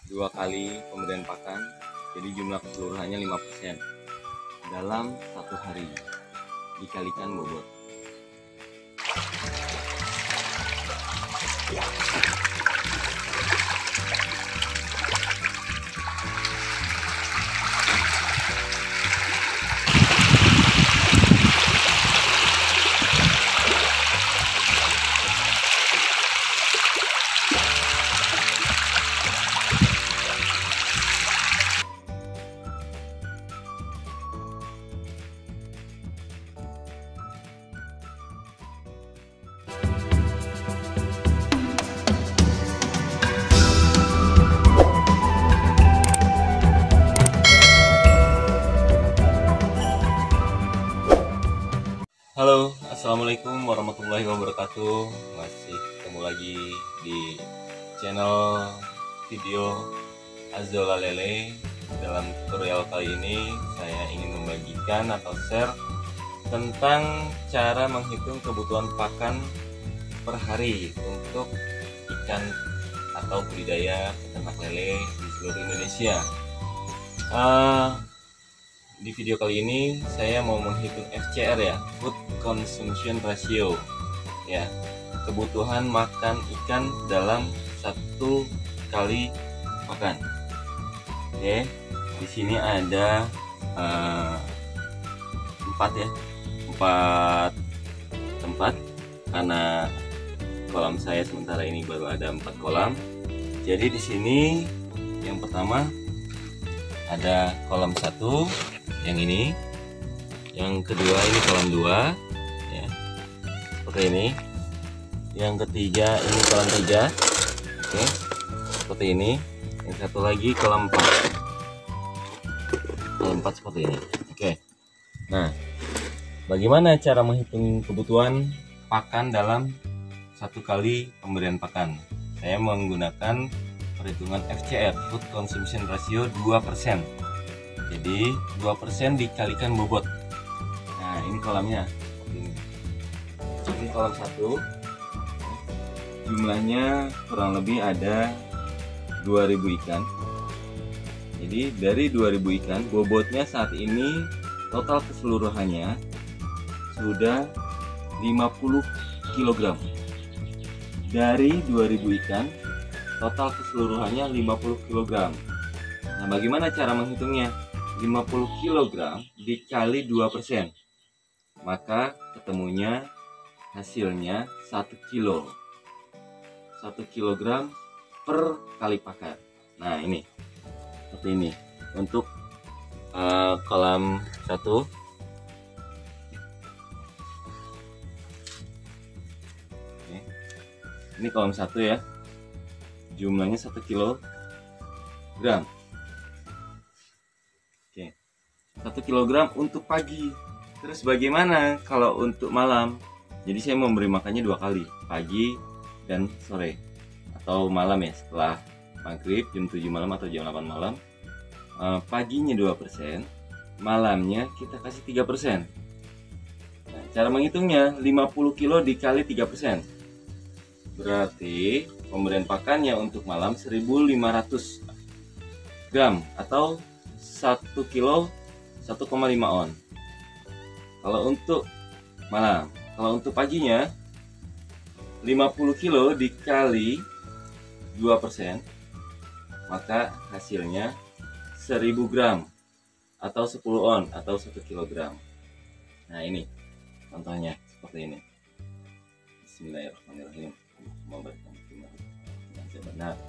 2 kali pemberian pakan, jadi jumlah keseluruhannya 5% dalam 1 hari dikalikan bobot. Halo, assalamualaikum warahmatullahi wabarakatuh. Masih ketemu lagi di channel video Azola Lele. Dalam tutorial kali ini saya ingin membagikan atau share tentang cara menghitung kebutuhan pakan per hari untuk ikan atau budidaya peternak lele di seluruh Indonesia. Di video kali ini saya mau menghitung FCR ya, Food Consumption Ratio ya, kebutuhan makan ikan dalam 1 kali makan. Oke, di sini ada 4 tempat karena kolam saya sementara ini baru ada 4 kolam. Jadi di sini yang pertama ada kolam 1 yang ini, yang kedua ini kolam 2 ya, seperti ini, yang ketiga ini kolam 3, oke, seperti ini, yang satu lagi kolam 4, seperti ini. Oke, nah bagaimana cara menghitung kebutuhan pakan dalam 1 kali pemberian pakan? Saya menggunakan perhitungan FCR, Food Consumption Ratio 2%. Jadi 2% dikalikan bobot. Nah, ini kolamnya ini. Ini kolam 1. Jumlahnya kurang lebih ada 2000 ikan. Jadi dari 2000 ikan, bobotnya saat ini total keseluruhannya sudah 50 kg. Dari 2000 ikan, total keseluruhannya 50 kg. Nah, bagaimana cara menghitungnya? 50 kg dikali 2%, maka ketemunya hasilnya 1 kilo. 1 kg per kali pakan. Nah, ini seperti ini untuk kolam 1. Oke. Ini kolam 1 ya, jumlahnya 1 kilogram. 1 kg untuk pagi. Terus bagaimana kalau untuk malam? Jadi saya memberi makannya 2 kali, pagi dan sore atau malam ya, setelah maghrib jam 7 malam atau jam 8 malam. Paginya 2%, malamnya kita kasih 3%. Nah, cara menghitungnya 50 kilo dikali 3%. Berarti pemberian pakannya untuk malam 1500 gram atau 1 kilo 1,5 on. Kalau untuk malam, kalau untuk paginya 50 kilo dikali 2%, maka hasilnya 1000 gram atau 10 on atau 1 kilogram. Nah, ini contohnya seperti ini. Bismillahirrahmanirrahim. Semoga benar.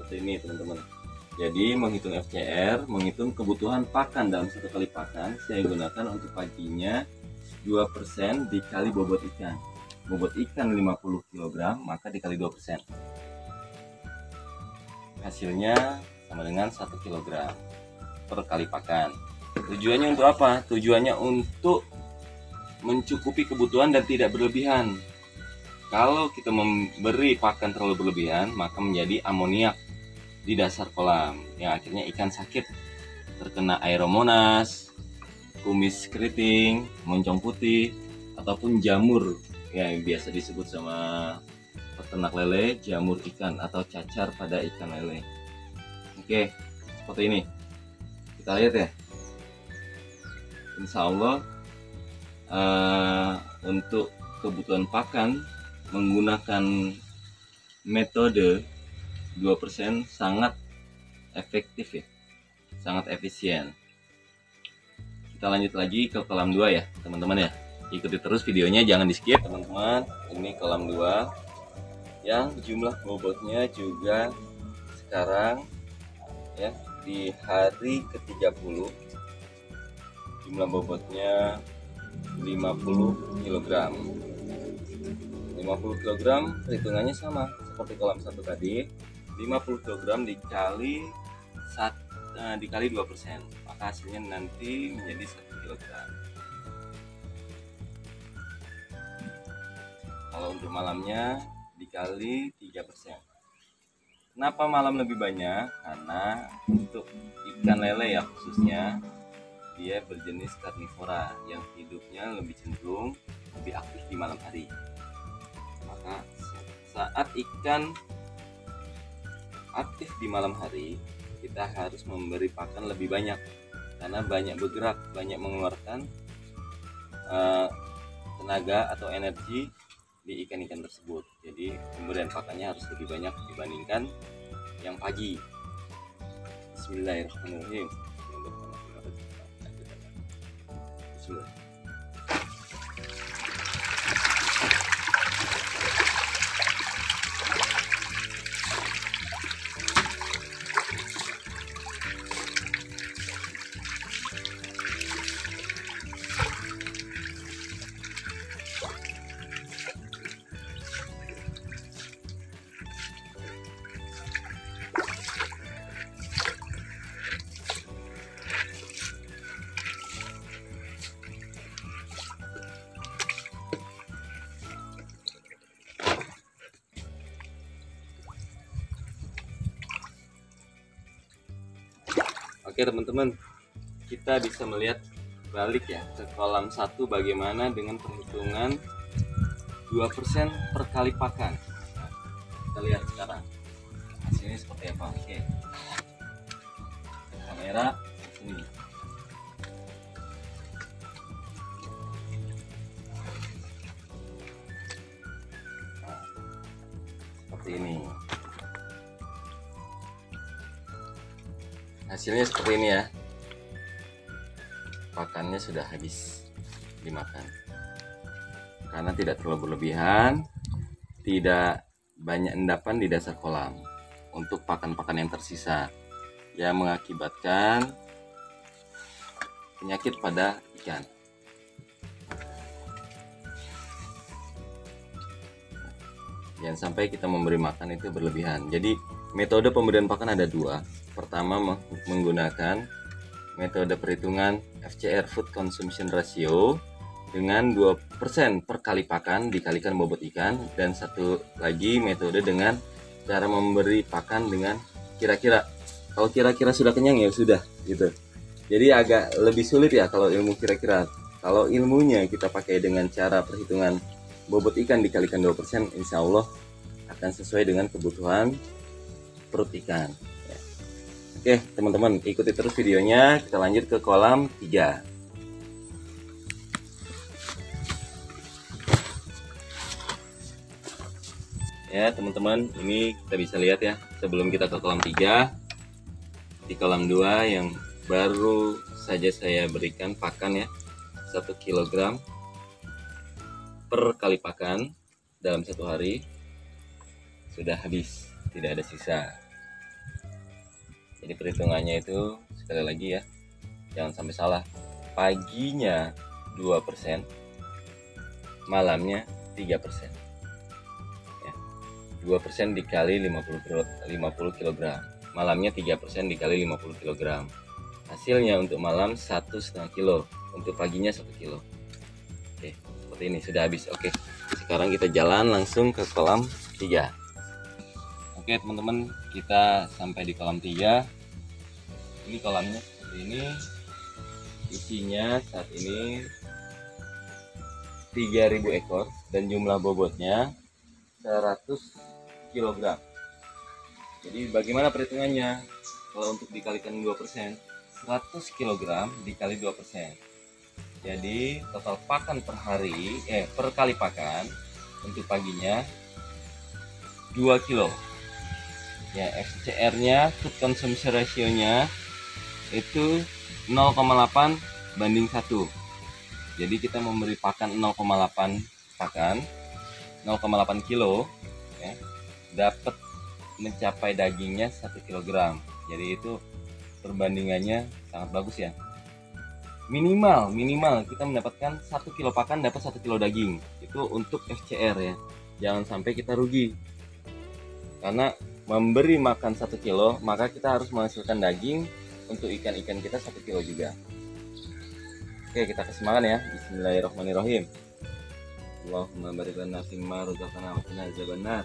seperti ini teman-teman. Jadi menghitung FCR, menghitung kebutuhan pakan dalam satu kali pakan, saya gunakan untuk paginya 2% dikali bobot ikan. Bobot ikan 50 kg, maka dikali 2%. Hasilnya sama dengan 1 kg per kali pakan. Tujuannya untuk apa? Tujuannya untuk mencukupi kebutuhan dan tidak berlebihan. Kalau kita memberi pakan terlalu berlebihan, maka menjadi amoniak di dasar kolam yang akhirnya ikan sakit, terkena aeromonas, kumis keriting, moncong putih, ataupun jamur yang biasa disebut sama peternak lele jamur ikan atau cacar pada ikan lele. Oke, seperti ini kita lihat ya. Insya Allah untuk kebutuhan pakan menggunakan metode 2% sangat efektif ya, sangat efisien. Kita lanjut lagi ke kolam 2 ya teman-teman ya. Ikuti terus videonya, jangan di skip teman-teman. Ini kolam 2 yang jumlah bobotnya juga sekarang ya di hari ke-30 jumlah bobotnya 50 kg. 50 kg perhitungannya sama seperti kolam 1 tadi. 50 kg dikali 2%, maka hasilnya nanti menjadi 1 kg. Kalau untuk malamnya dikali 3%. Kenapa malam lebih banyak? Karena untuk ikan lele ya khususnya, dia berjenis karnivora yang hidupnya lebih cenderung lebih aktif di malam hari. Maka saat ikan aktif di malam hari, kita harus memberi pakan lebih banyak karena banyak bergerak, banyak mengeluarkan tenaga atau energi di ikan-ikan tersebut. Jadi pemberian pakannya harus lebih banyak dibandingkan yang pagi. Bismillahirrahmanirrahim. Bismillah. Oke teman-teman, kita bisa melihat balik ya ke kolam 1 bagaimana dengan perhitungan 2% per kali pakan. Nah, kita lihat sekarang hasilnya seperti apa. Oke, kamera sini. Nah, seperti ini. Hasilnya seperti ini ya. Pakannya sudah habis dimakan karena tidak terlalu berlebihan, tidak banyak endapan di dasar kolam untuk pakan-pakan yang tersisa yang mengakibatkan penyakit pada ikan. Jangan sampai kita memberi makan itu berlebihan. Jadi metode pemberian pakan ada 2. Pertama menggunakan metode perhitungan FCR Food Consumption Ratio dengan 2% per kali pakan dikalikan bobot ikan, dan satu lagi metode dengan cara memberi pakan dengan kira-kira. Kalau kira-kira sudah kenyang ya sudah gitu. Jadi agak lebih sulit ya kalau ilmu kira-kira. Kalau ilmunya kita pakai dengan cara perhitungan bobot ikan dikalikan 2%, insya Allah akan sesuai dengan kebutuhan perut ikan. Oke teman-teman, ikuti terus videonya. Kita lanjut ke kolam 3. Ya teman-teman, ini kita bisa lihat ya, sebelum kita ke kolam 3, di kolam 2 yang baru saja saya berikan pakan ya 1 kg per kali pakan dalam 1 hari, sudah habis, tidak ada sisa. Jadi perhitungannya itu sekali lagi ya, jangan sampai salah. Paginya 2%, malamnya 3%. Ya, 2% dikali 50 kg, malamnya 3% dikali 50 kg. Hasilnya untuk malam 1,5 kilo, untuk paginya 1 kilo. Oke, seperti ini sudah habis. Oke, sekarang kita jalan langsung ke kolam 3. Oke teman-teman, kita sampai di kolam 3. Ini kolamnya seperti ini. Isinya saat ini 3000 ekor dan jumlah bobotnya 100 kg. Jadi bagaimana perhitungannya? Kalau untuk dikalikan 2%, 100 kg dikali 2%. Jadi total pakan per hari, per kali pakan untuk paginya 2 kilo. Ya, FCR-nya, food consumption ratio-nya itu 0,8 banding 1. Jadi kita memberi pakan 0,8 pakan, 0,8 kilo, ya, dapat mencapai dagingnya 1 kg. Jadi itu perbandingannya sangat bagus ya. Minimal kita mendapatkan 1 kilo pakan dapat 1 kilo daging. Itu untuk FCR ya. Jangan sampai kita rugi. Karena memberi makan 1 kilo, maka kita harus menghasilkan daging untuk ikan-ikan kita 1 kilo juga. Oke, kita kasih makan ya. Bismillahirrahmanirrahim. Allahumma barik lana fimma razaqtana wa qina azabannar.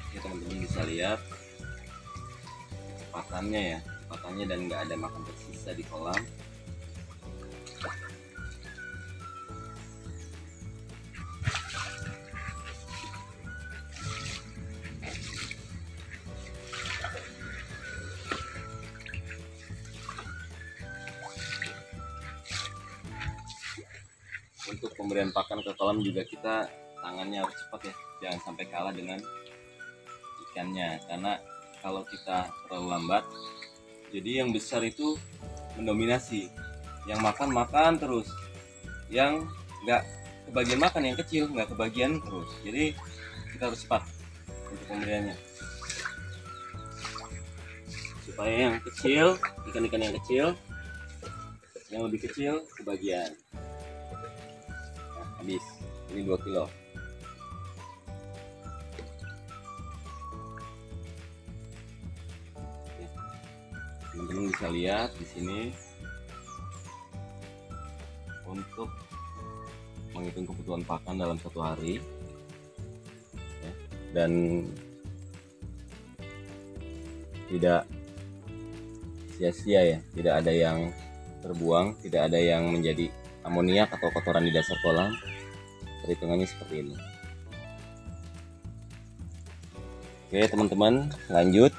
Ya, teman-teman bisa lihat kecepatannya dan nggak ada makan tersisa di kolam. Untuk pemberian pakan ke kolam juga kita tangannya harus cepat ya, jangan sampai kalah dengan ikannya, karena kalau kita terlalu lambat, jadi yang besar itu mendominasi, yang makan terus, yang nggak kebagian makan yang kecil nggak kebagian terus. Jadi kita harus cepat untuk pemberiannya supaya yang kecil, ikan-ikan yang kecil, yang lebih kecil kebagian. Nah, habis ini 2 kilo. Teman-teman bisa lihat di sini untuk menghitung kebutuhan pakan dalam satu hari ya, dan tidak sia-sia ya, tidak ada yang terbuang, tidak ada yang menjadi amoniak atau kotoran di dasar kolam. Perhitungannya seperti ini. Oke teman-teman, lanjut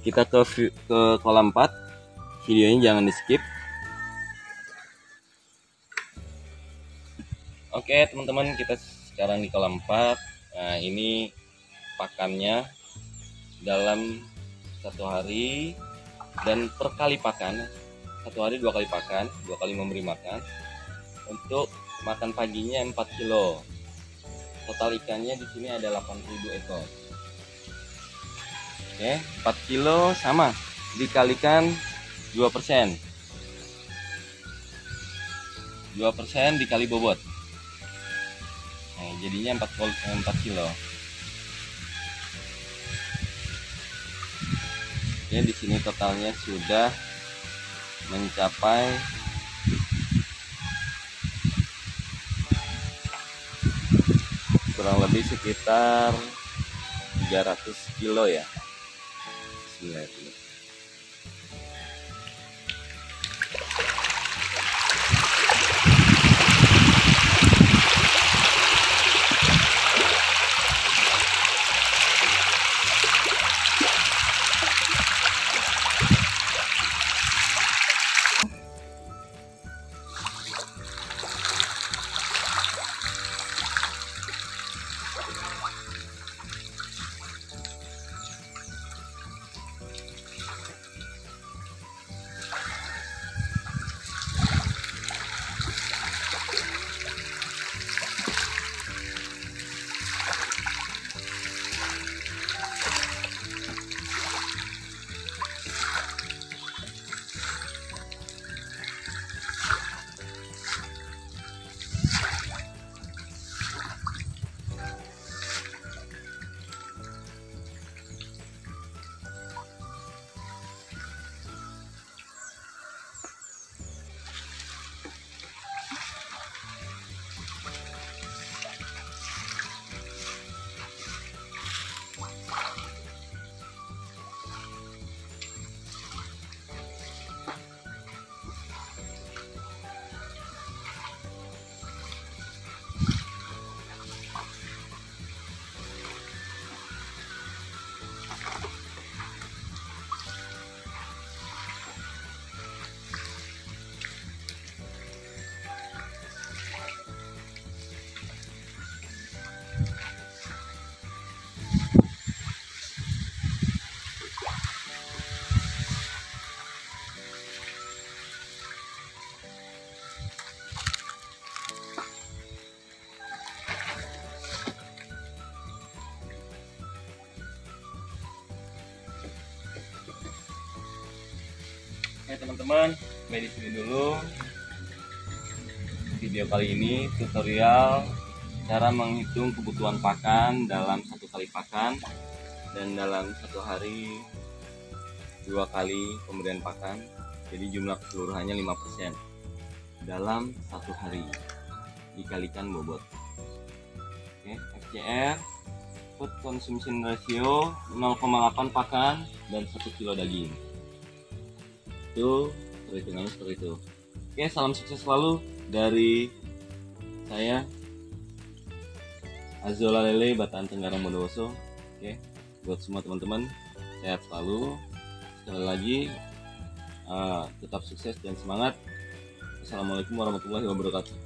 kita ke kolam 4. Videonya jangan di skip. Oke teman-teman, kita sekarang di kolam 4. Nah ini pakannya dalam satu hari dan per kali pakan, satu hari 2 kali pakan, 2 kali memberi makan. Untuk makan paginya 4 kilo. Total ikannya di sini ada 8.000 ekor. Oke, 4 kilo sama dikalikan 2%. 2% dikali bobot. Nah, jadinya 4 kilo. Oke, di sini totalnya sudah mencapai 300 kilo ya. Bismillahirrahmanirrahim. teman-teman, sampai di sini dulu video kali ini, tutorial cara menghitung kebutuhan pakan dalam satu kali pakan dan dalam satu hari 2 kali pemberian pakan. Jadi jumlah keseluruhannya 5% dalam satu hari dikalikan bobot. Oke, FCR food consumption ratio 0,8 pakan dan 1 kilo daging. Itu perhitungannya seperti itu. Oke, salam sukses selalu dari saya Azola Lele, Bataan Tenggarang Bondowoso. Oke, buat semua teman-teman sehat selalu. Sekali lagi tetap sukses dan semangat. Assalamualaikum warahmatullahi wabarakatuh.